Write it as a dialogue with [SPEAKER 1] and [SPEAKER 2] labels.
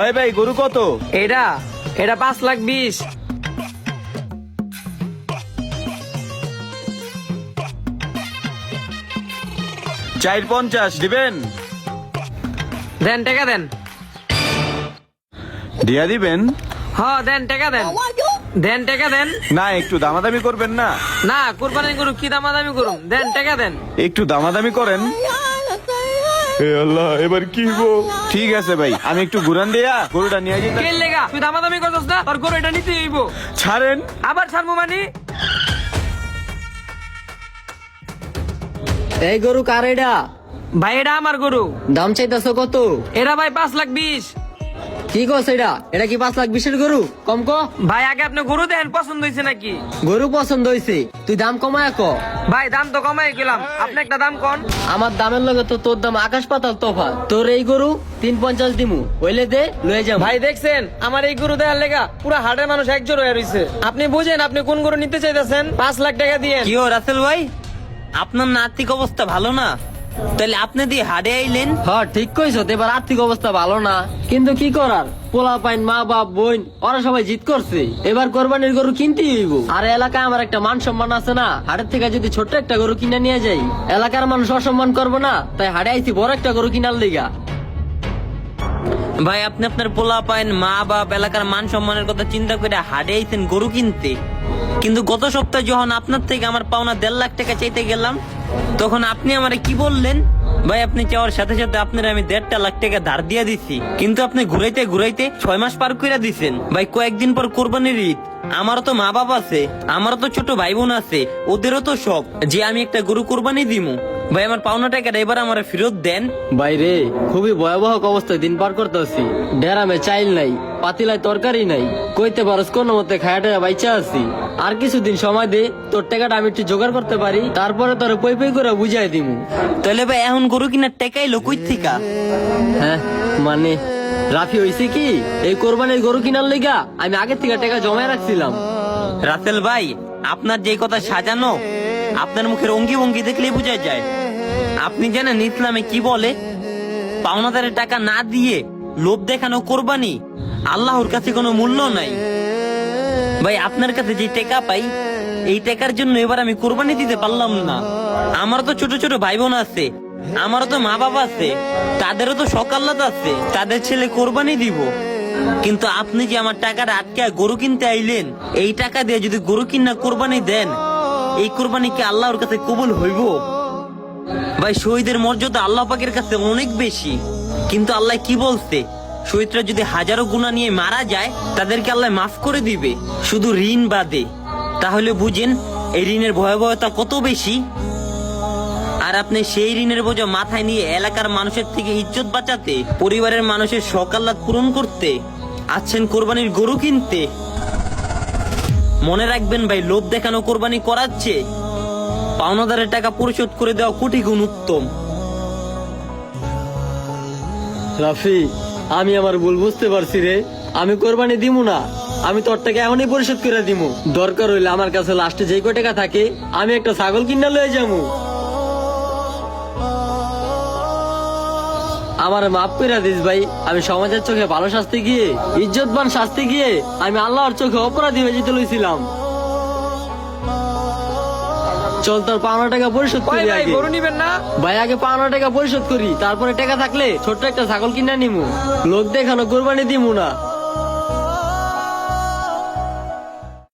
[SPEAKER 1] ওই ভাই গরু কত?
[SPEAKER 2] এটা এটা 5,20,000।
[SPEAKER 1] 450 দিবেন?
[SPEAKER 2] দেন টাকা দেন।
[SPEAKER 1] দিয়া দিবেন?
[SPEAKER 2] দেন টাকা দেন। দেন টাকা দেন।
[SPEAKER 1] না একটু দামাদামি করবেন না?
[SPEAKER 2] না কুরবানি গরু কি দামাদামি করুম, দেন টাকা দেন।
[SPEAKER 1] একটু দামাদামি করেন। হে আল্লাহ, এবার কি গো? ঠিক আছে ভাই, আমি একটু ঘুরান দিয়া গরুটা নিয়ে যেতে।
[SPEAKER 2] কে লেগা তুই দামাদামি করছস না? তোর গরু এটা নিতে হইব।
[SPEAKER 1] ছাড়েন।
[SPEAKER 2] আবার ছাড়বো মানে?
[SPEAKER 3] এই গরু কার এটা?
[SPEAKER 2] ভাই এটা আমার গরু।
[SPEAKER 3] দাম চাইতেছো কত?
[SPEAKER 2] এটা ভাই 5,20,000।
[SPEAKER 3] কি কস এটা? এটা কি 5,20,000 গরু? কম ক।
[SPEAKER 2] ভাই আগে আপনি গরু দেন, পছন্দ হয়েছে নাকি?
[SPEAKER 3] গরু পছন্দ হয়েছে, তুই দাম কমায় ক।
[SPEAKER 2] ভাই দাম তো কমাই গেলাম, আপনি একটা দাম কন।
[SPEAKER 3] আমার দামের লগে তো তোর দাম আকাশ পাতাল তফাৎ। তোর এই গরু 350 দিমু, হইলে দে লয়ে যাবো।
[SPEAKER 2] ভাই দেখছেন আমার এই গরু দেওয়ার লেগা পুরো হাটের মানুষ একজোর হয়ে রয়েছে। আপনি বুঝেন আপনি কোন গরু নিতে চাইতেছেন? 5 লাখ টাকা দিয়ে।
[SPEAKER 4] কি ও রাসেল ভাই, আপনার না আর্থিক অবস্থা ভালো না? তাহলে আপনি দিয়ে হাড়ে আইলেন।
[SPEAKER 3] হ্যাঁ ঠিক কইছো, এবার আর্থিক অবস্থা ভালো না, কিন্তু কি করার, পোলা পাইন মা বাপ বোন ওরা সবাই জিত করছে, এবার কোরবানির গরু কিনতেই হইব। আর এলাকায় আমার একটা মান সম্মান আছে না, হাটের থেকে যদি ছোট্ট একটা গরু কিনে নিয়ে যাই এলাকার মানুষ অসম্মান করবো না, তাই হাটে আইছি বড় একটা গরু কিনার লিগা।
[SPEAKER 4] ভাই আপনি আপনার পোলা পাইন মা বাপ এলাকার মান সম্মানের কথা চিন্তা করে হাড়ে আইছেন গরু কিনতে, কিন্তু গত সপ্তাহে যখন আপনার থেকে আমার পাওনা 1.5 লাখ টাকা চাইতে গেলাম তখন আপনি আমারে কি বললেন? ভাই আপনি চাওয়ার সাথে সাথে আপনার আমি 1.5 লাখ টাকা ধার দিয়ে দিছি, কিন্তু আপনি ঘুরাইতে ঘুরাইতে 6 মাস পার করে দিছেন। ভাই কয়েকদিন পর কোরবানির ঈদ, আমারও তো মা বাপ আছে, আমারও তো ছোট ভাই বোন আছে, ওদেরও তো শখ যে আমি একটা গরু কোরবানি দিমু। ভাই আমার পাওনা টাকাটা এবার আমার ফেরত দেন।
[SPEAKER 3] বাইরে খুবই ভয়াবহ অবস্থায় দিন পার করতেছি, ডেরামে চাইল নাই, পাতিলায় তরকারি নাই, কইতে পারস কোন মতে খায়াটা বাইচা আছি। আর কিছুদিন সময় দে, তোর টাকাটা আমি একটু জোগাড় করতে পারি, তারপরে তোর পই পই করে বুঝাই দিমু।
[SPEAKER 4] তাহলে ভাই এখন গরু কিনার টাকাই লোকই থিকা।
[SPEAKER 3] হ্যাঁ মানে রাফি হইছে কি, এই কোরবানির গরু কিনার লিগা আমি আগের থেকে টাকা জমায় রাখছিলাম।
[SPEAKER 4] রাসেল ভাই আপনার যে কথা সাজানো, আপনার মুখের অঙ্গি ভঙ্গি দেখলেই বোঝা যায়। আপনি জানেন ইসলামে কি বলে? পাওনাদারের টাকা না দিয়ে লোভ দেখানো কোরবানি আল্লাহর কাছে কোনো মূল্য নাই। ভাই আপনার কাছে যে টাকা পাই এই টাকার জন্য এবার আমি কোরবানি দিতে পারলাম না। আমারও তো ছোট ছোট ভাই বোন আছে, আমারও তো মা বাবা আছে, তাদেরও তো সকাল্লাত আছে, তাদের ছেলে কোরবানি দিব। কিন্তু আপনি যে আমার টাকাটা আটকে গরু কিনতে আইলেন, এই টাকা দিয়ে যদি গরু কিনা কোরবানি দেন, এই কোরবানি কি আল্লাহর কাছে কবুল হইব? ভাই শহীদের মর্যাদা আল্লাহ পাকের কাছে অনেক বেশি, কিন্তু আল্লাহ কি বলছে? শহীদরা যদি হাজারো গুনাহ নিয়ে মারা যায় তাদেরকে আল্লাহ মাফ করে দিবে, শুধু ঋণ বাদে। তাহলে বুঝেন এই ঋণের ভয়াবহতা কত বেশি। আর আপনি সেই ঋণের বোঝা মাথায় নিয়ে এলাকার মানুষের থেকে ইজ্জত বাঁচাতে, পরিবারের মানুষের সকাল্লাত পূরণ করতে আছেন কোরবানির গরু কিনতে। মনে রাখবেন ভাই, লোভ দেখানো কোরবানি করাচ্ছে পাওনাদারের টাকা পরিশোধ করে দেওয়া কোটি গুণ উত্তম।
[SPEAKER 3] রাফি আমি আমার ভুল বুঝতে পারছি রে, আমি কোরবানি দিমু না, আমি তোর টাকা এখনই পরিশোধ করে দিমু। দরকার হইলে আমার কাছে লাস্টে যেই কয় টাকা থাকে আমি একটা ছাগল কিনা লয়ে যাবো। আমার মাফ করে দিস ভাই, আমি সমাজের চোখে ভালো শাস্তি গিয়ে ইজ্জতবান শাস্তি গিয়ে আমি আল্লাহর চোখে অপরাধী হয়ে যেতে লইছিলাম। চল তোর পাওনা টাকা পরিশোধ করি
[SPEAKER 2] ভাই
[SPEAKER 3] আগে।
[SPEAKER 2] গরু নিবেন না?
[SPEAKER 3] ভাই আগে পাওনা টাকা পরিশোধ করি, তারপরে টাকা থাকলে ছোট্ট একটা ছাগল কিনা নিমু, লোক দেখানো কোরবানি দিমু না।